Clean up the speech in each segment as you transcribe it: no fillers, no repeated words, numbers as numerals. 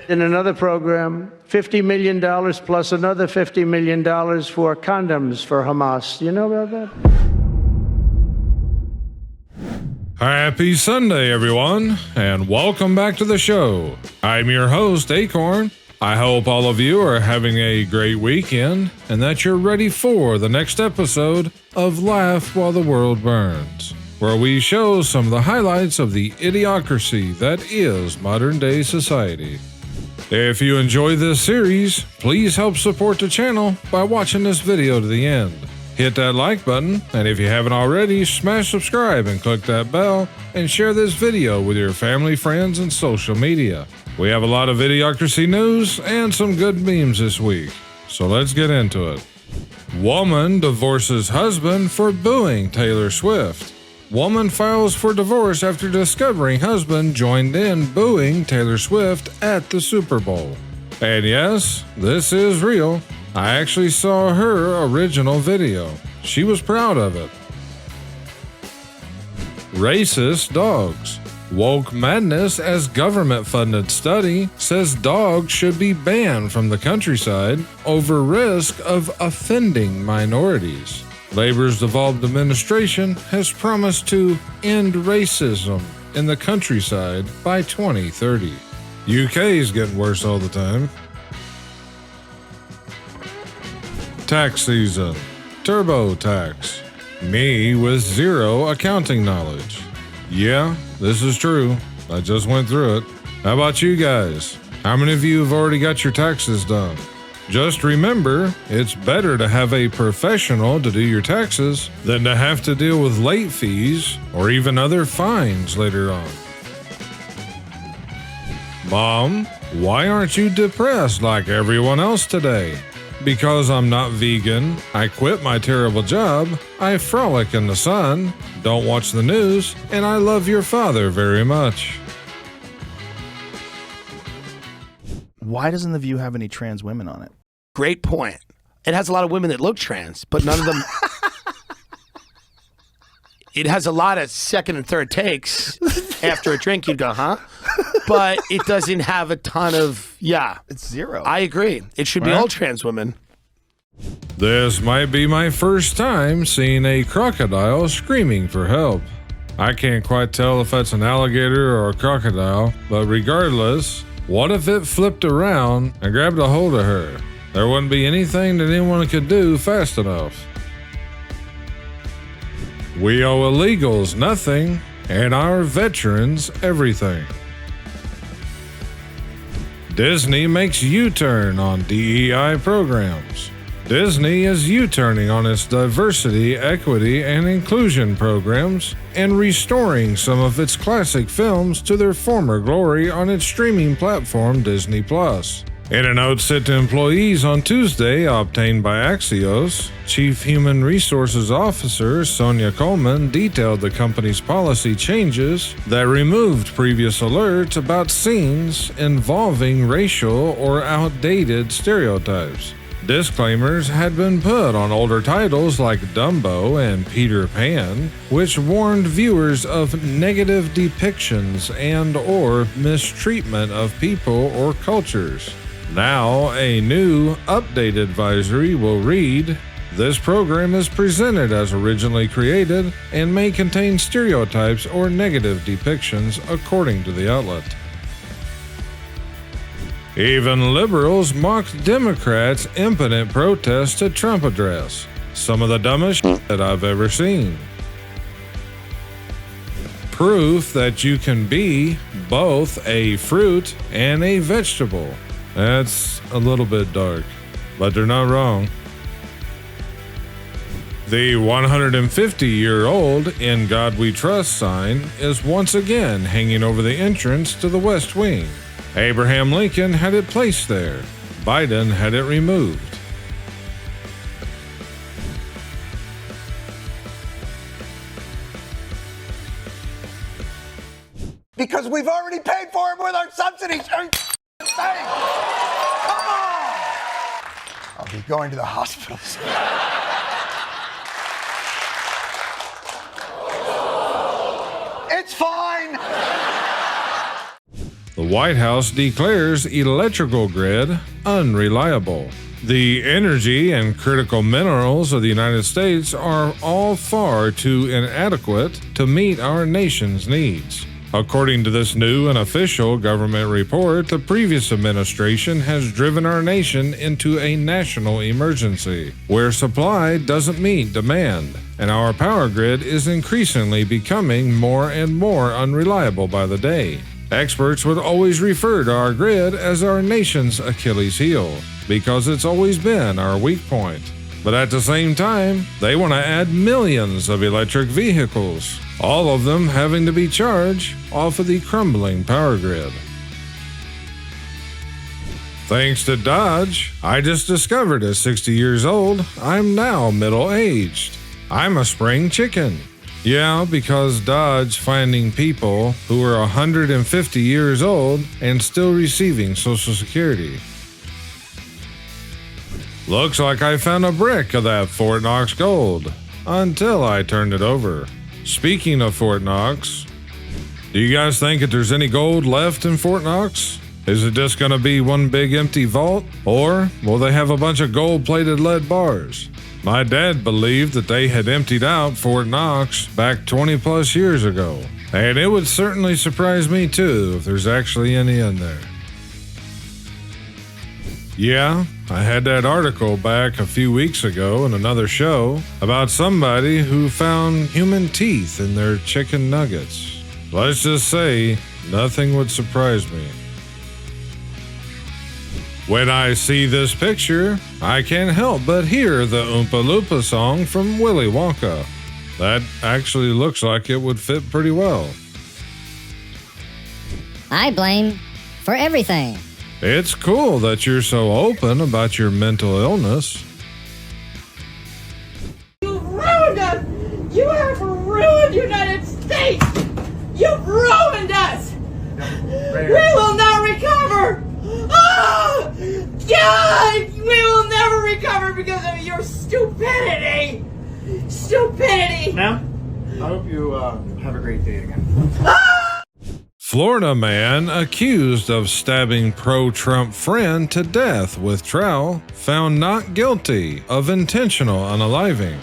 In another program, $50 million plus another $50 million for condoms for Hamas. You know about that? Happy Sunday, everyone, and welcome back to the show. I'm your host, Akorn. I hope all of you are having a great weekend and that you're ready for the next episode of Laugh While the World Burns, where we show some of the highlights of the idiocracy that is modern-day society. If you enjoy this series, please help support the channel by watching this video to the end. Hit that like button, and if you haven't already, smash subscribe and click that bell, and share this video with your family, friends, and social media. We have a lot of idiocracy news and some good memes this week, so let's get into it. Woman divorces husband for booing Taylor Swift. Woman files for divorce after discovering husband joined in booing Taylor Swift at the Super Bowl. And yes, this is real. I actually saw her original video. She was proud of it. Racist dogs. Woke madness as government-funded study says dogs should be banned from the countryside over risk of offending minorities. Labor's devolved administration has promised to end racism in the countryside by 2030. UK is getting worse all the time. Tax season. TurboTax. Me with zero accounting knowledge. Yeah, this is true. I just went through it. How about you guys? How many of you have already got your taxes done? Just remember, it's better to have a professional to do your taxes than to have to deal with late fees or even other fines later on. Mom, why aren't you depressed like everyone else today? Because I'm not vegan, I quit my terrible job, I frolic in the sun, don't watch the news, and I love your father very much. Why doesn't The View have any trans women on it? Great point. It has a lot of women that look trans, but none of them. It has a lot of second and third takes. After a drink, you'd go, huh? But it doesn't have a ton of, yeah. It's zero. I agree. It should be all trans women. This might be my first time seeing a crocodile screaming for help. I can't quite tell if that's an alligator or a crocodile, but regardless, what if it flipped around and grabbed a hold of her? There wouldn't be anything that anyone could do fast enough. We owe illegals nothing, and our veterans everything. Disney makes U-turn on DEI programs. Disney is U-turning on its diversity, equity, and inclusion programs and restoring some of its classic films to their former glory on its streaming platform Disney+. In a note sent to employees on Tuesday obtained by Axios, Chief Human Resources Officer Sonia Coleman detailed the company's policy changes that removed previous alerts about scenes involving racial or outdated stereotypes. Disclaimers had been put on older titles like Dumbo and Peter Pan, which warned viewers of negative depictions and/or mistreatment of people or cultures. Now, a new, updated advisory will read, "This program is presented as originally created and may contain stereotypes or negative depictions," according to the outlet. Even liberals mocked Democrats' impotent protest to Trump address. Some of the dumbest shit that I've ever seen. Proof that you can be both a fruit and a vegetable. That's a little bit dark, but they're not wrong. The 150-year-old "In God We Trust" sign is once again hanging over the entrance to the West Wing. Abraham Lincoln had it placed there. Biden had it removed. Because we've already paid for it with our subsidies. Come on! I'll be going to the hospitals. It's fine. The The White House declares electrical grid unreliable. The energy and critical minerals of the United States are all far too inadequate to meet our nation's needs. According to this new and official government report, the previous administration has driven our nation into a national emergency, where supply doesn't meet demand, and our power grid is increasingly becoming more and more unreliable by the day. Experts would always refer to our grid as our nation's Achilles heel, because it's always been our weak point. But at the same time, they want to add millions of electric vehicles, all of them having to be charged off of the crumbling power grid. Thanks to Dodge, I just discovered at 60 years old, I'm now middle-aged. I'm a spring chicken. Yeah, because Dodge finding people who are 150 years old and still receiving Social Security. Looks like I found a brick of that Fort Knox gold, until I turned it over. Speaking of Fort Knox, do you guys think that there's any gold left in Fort Knox? Is it just going to be one big empty vault? Or will they have a bunch of gold-plated lead bars? My dad believed that they had emptied out Fort Knox back 20 plus years ago, and it would certainly surprise me too if there's actually any in there. Yeah, I had that article back a few weeks ago in another show about somebody who found human teeth in their chicken nuggets. Let's just say nothing would surprise me. When I see this picture, I can't help but hear the Oompa Loompa song from Willy Wonka. That actually looks like it would fit pretty well. I blame for everything. It's cool that you're so open about your mental illness. You've ruined us! You have ruined the United States! You've ruined us! We will not recover! Oh! God! We will never recover because of your stupidity! Stupidity! Ma'am, I hope you have a great day again. Florida man accused of stabbing pro-Trump friend to death with trowel found not guilty of intentional unaliving.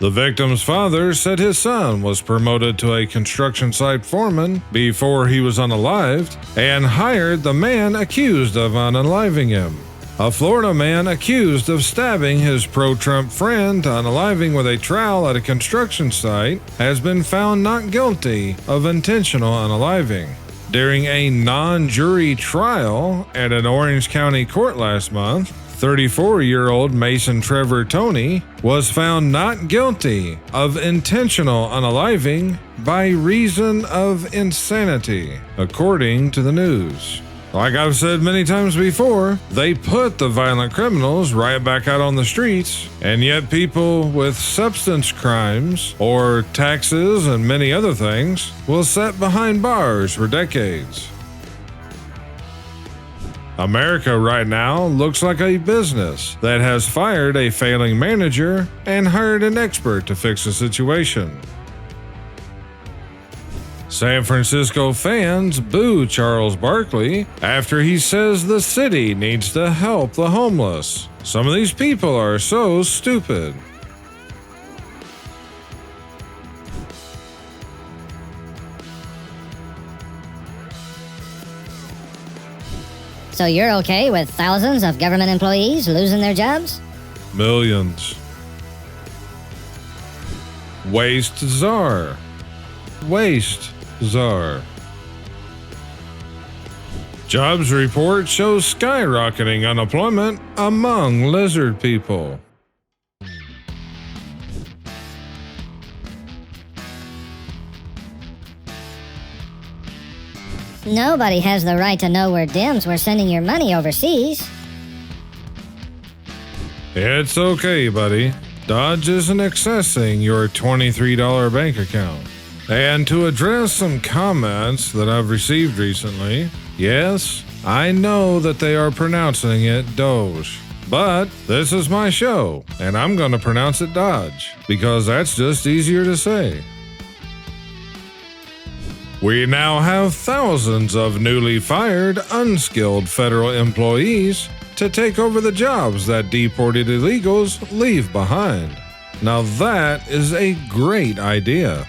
The victim's father said his son was promoted to a construction site foreman before he was unalived and hired the man accused of unaliving him. A Florida man accused of stabbing his pro-Trump friend to unaliving with a trowel at a construction site has been found not guilty of intentional unaliving. During a non-jury trial at an Orange County court last month, 34-year-old Mason Trevor Toney was found not guilty of intentional unaliving by reason of insanity, according to the news. Like I've said many times before, they put the violent criminals right back out on the streets, and yet people with substance crimes or taxes and many other things will sit behind bars for decades. America right now looks like a business that has fired a failing manager and hired an expert to fix the situation. San Francisco fans boo Charles Barkley after he says the city needs to help the homeless. Some of these people are so stupid. So you're okay with thousands of government employees losing their jobs? Millions. Waste czar. Waste czar. Jobs report shows skyrocketing unemployment among lizard people. Nobody has the right to know where Dems were sending your money overseas. It's okay, buddy. Dodge isn't accessing your $23 bank account. And to address some comments that I've received recently, yes, I know that they are pronouncing it Doge. But this is my show, and I'm going to pronounce it Dodge, because that's just easier to say. We now have thousands of newly fired, unskilled federal employees to take over the jobs that deported illegals leave behind. Now that is a great idea.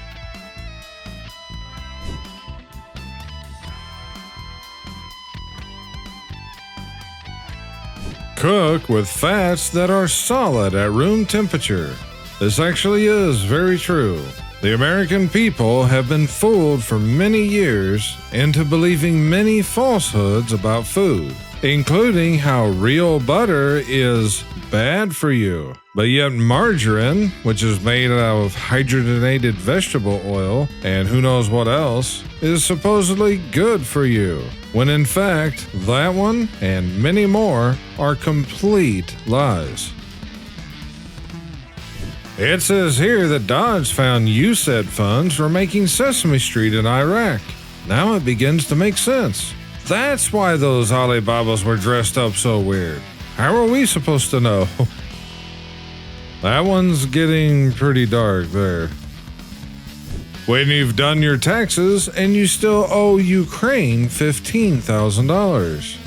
Cook with fats that are solid at room temperature. This actually is very true. The American people have been fooled for many years into believing many falsehoods about food, including how real butter is bad for you, but yet margarine, which is made out of hydrogenated vegetable oil and who knows what else, is supposedly good for you, when in fact that one and many more are complete lies. It says here that Dodge found USAID funds for making Sesame Street in Iraq. Now it begins to make sense. That's why those Alibabas were dressed up so weird. How are we supposed to know? That one's getting pretty dark there. When you've done your taxes and you still owe Ukraine $15,000.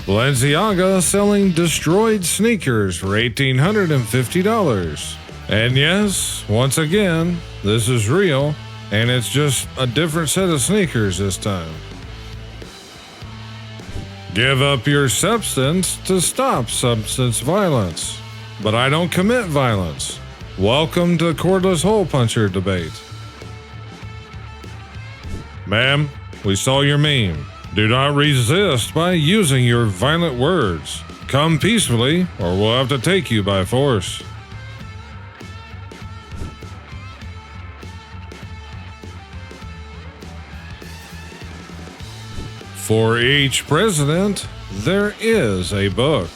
Balenciaga selling destroyed sneakers for $1,850. And yes, once again, this is real, and it's just a different set of sneakers this time. Give up your substance to stop substance violence. But I don't commit violence. Welcome to cordless hole puncher debate. Ma'am, we saw your meme. Do not resist by using your violent words. Come peacefully, or we'll have to take you by force. For each president, there is a book.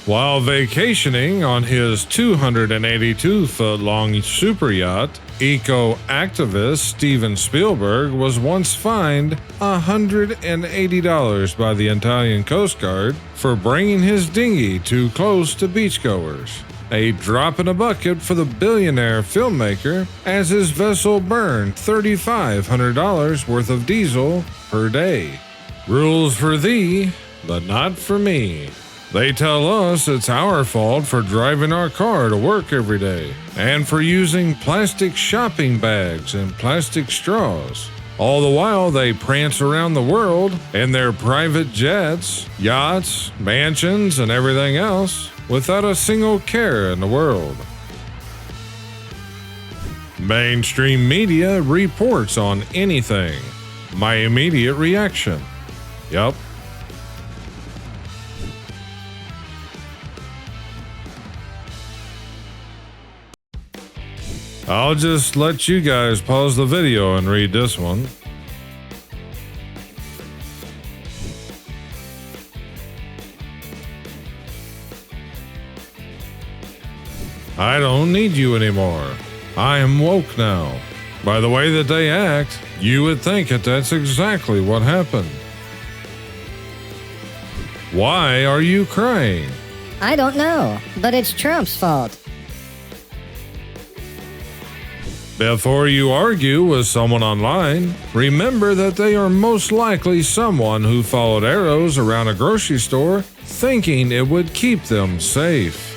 While vacationing on his 282-foot-long super yacht, eco-activist Steven Spielberg was once fined $180 by the Italian Coast Guard for bringing his dinghy too close to beachgoers. A drop in a bucket for the billionaire filmmaker, as his vessel burned $3,500 worth of diesel per day. Rules for thee, but not for me. They tell us it's our fault for driving our car to work every day, and for using plastic shopping bags and plastic straws. All the while they prance around the world in their private jets, yachts, mansions, and everything else without a single care in the world. Mainstream media reports on anything. My immediate reaction: yup. I'll just let you guys pause the video and read this one. I don't need you anymore. I am woke now. By the way that they act, you would think that that's exactly what happened. Why are you crying? I don't know, but it's Trump's fault. Before you argue with someone online, remember that they are most likely someone who followed arrows around a grocery store thinking it would keep them safe.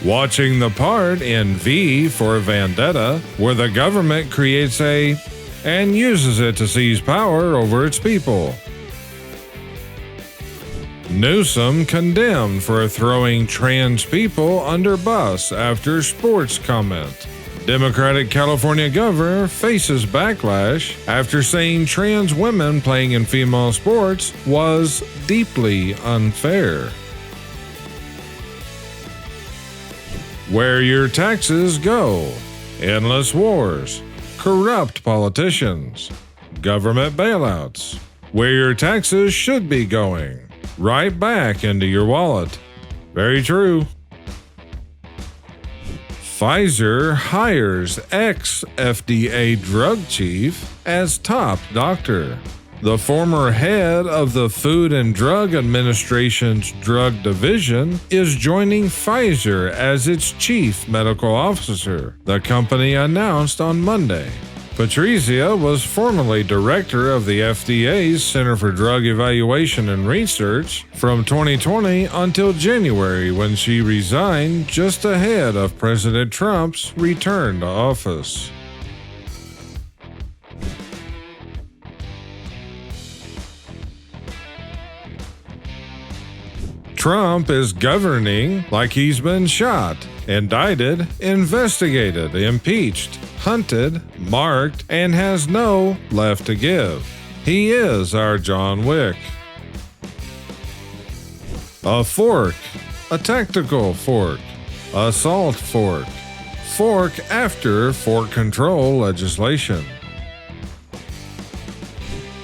Watching the part in V for Vendetta, where the government creates and uses it to seize power over its people. Newsom condemned for throwing trans people under bus after sports comment. Democratic California governor faces backlash after saying trans women playing in female sports was deeply unfair. Where your taxes go. Endless wars. Corrupt politicians. Government bailouts. Where your taxes should be going. Right back into your wallet. Very true. Pfizer hires ex-FDA drug chief as top doctor. The former head of the Food and Drug Administration's drug division is joining Pfizer as its chief medical officer, the company announced on Monday. Patrizia was formerly director of the FDA's Center for Drug Evaluation and Research from 2020 until January, when she resigned just ahead of President Trump's return to office. Trump is governing like he's been shot, indicted, investigated, impeached, hunted, marked, and has no left to give. He is our John Wick. A fork, a tactical fork, assault fork, fork after fork control legislation.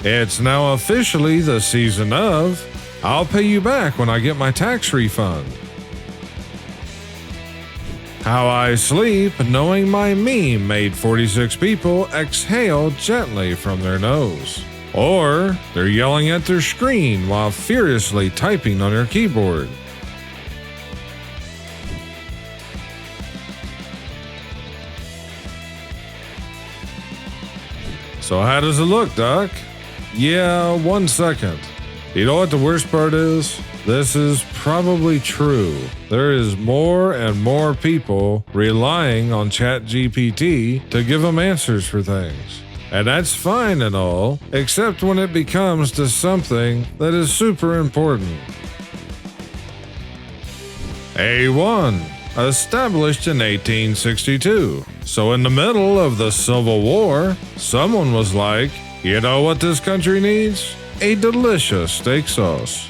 It's now officially the season of I'll pay you back when I get my tax refund. How I sleep knowing my meme made 46 people exhale gently from their nose. Or they're yelling at their screen while furiously typing on their keyboard. So how does it look, Doc? Yeah, 1 second. You know what the worst part is? This is probably true. There is more and more people relying on ChatGPT to give them answers for things. And that's fine and all, except when it becomes to something that is super important. A1, established in 1862. So in the middle of the Civil War, someone was like, you know what this country needs? A delicious steak sauce.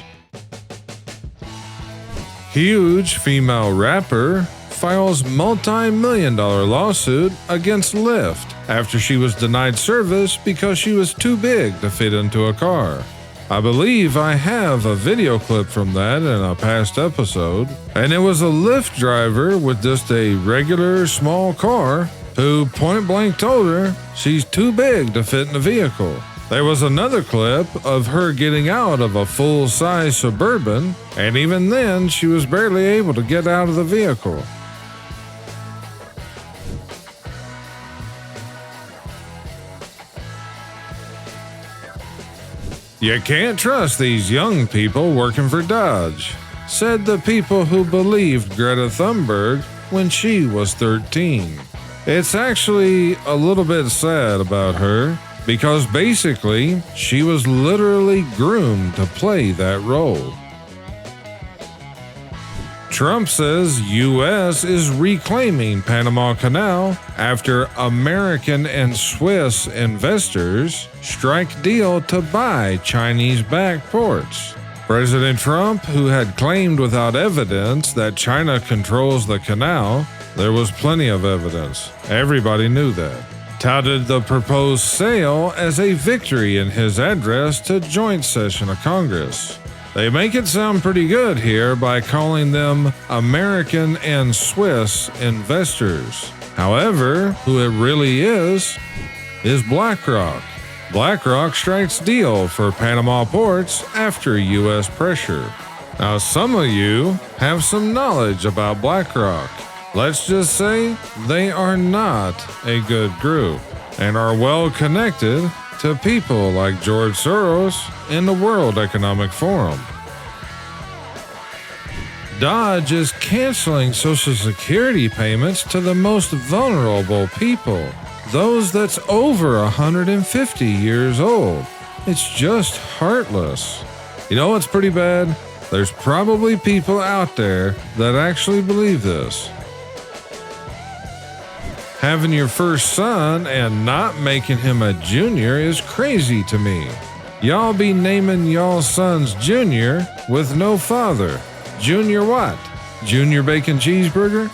Huge female rapper files multi-million-dollar lawsuit against Lyft after she was denied service because she was too big to fit into a car. I believe I have a video clip from that in a past episode, and it was a Lyft driver with just a regular small car who point-blank told her she's too big to fit in the vehicle. There was another clip of her getting out of a full-size Suburban, and even then, she was barely able to get out of the vehicle. You can't trust these young people working for Dodge, said the people who believed Greta Thunberg when she was 13. It's actually a little bit sad about her, because basically, she was literally groomed to play that role. Trump says U.S. is reclaiming Panama Canal after American and Swiss investors strike deal to buy Chinese-backed ports. President Trump, who had claimed without evidence that China controls the canal, there was plenty of evidence. Everybody knew that. Touted the proposed sale as a victory in his address to joint session of Congress. They make it sound pretty good here by calling them American and Swiss investors. However, who it really is BlackRock. BlackRock strikes deal for Panama ports after U.S. pressure. Now, some of you have some knowledge about BlackRock. Let's just say they are not a good group and are well connected to people like George Soros and the World Economic Forum. Dodge is canceling Social Security payments to the most vulnerable people, those that's over 150 years old. It's just heartless. You know what's pretty bad? There's probably people out there that actually believe this. Having your first son and not making him a junior is crazy to me. Y'all be naming y'all's sons Junior with no father. Junior what? Junior Bacon Cheeseburger?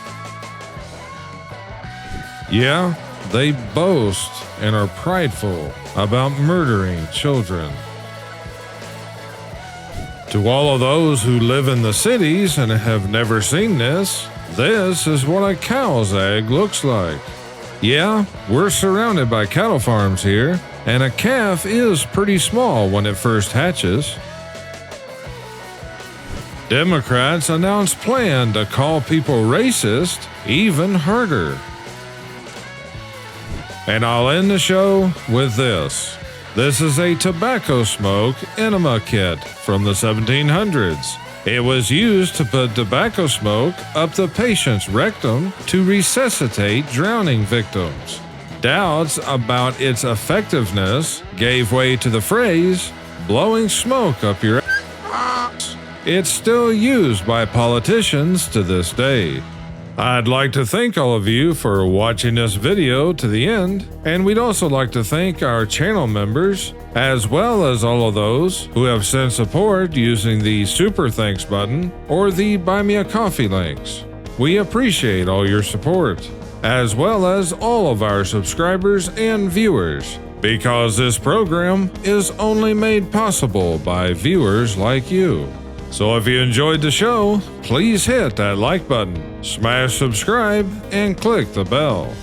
Yeah, they boast and are prideful about murdering children. To all of those who live in the cities and have never seen this, This is what a cow's egg looks like. Yeah, we're surrounded by cattle farms here, and a calf is pretty small when it first hatches. Democrats announced plan to call people racist even harder. And I'll end the show with this. This is a tobacco smoke enema kit from the 1700s. It was used to put tobacco smoke up the patient's rectum to resuscitate drowning victims. Doubts about its effectiveness gave way to the phrase, blowing smoke up your ass. It's still used by politicians to this day. I'd like to thank all of you for watching this video to the end, and we'd also like to thank our channel members, as well as all of those who have sent support using the Super Thanks button or the Buy Me a Coffee links. We appreciate all your support, as well as all of our subscribers and viewers, because this program is only made possible by viewers like you. So if you enjoyed the show, please hit that like button, smash subscribe, and click the bell.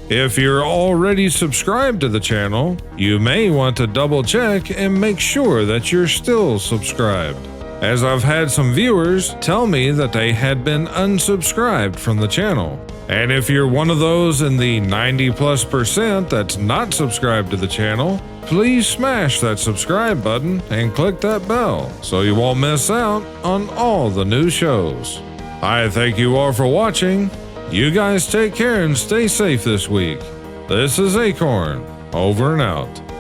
If you're already subscribed to the channel, you may want to double check and make sure that you're still subscribed, as I've had some viewers tell me that they had been unsubscribed from the channel. And if you're one of those in the 90+% that's not subscribed to the channel, please smash that subscribe button and click that bell so you won't miss out on all the new shows. I thank you all for watching. You guys take care and stay safe this week. This is Akorn, over and out.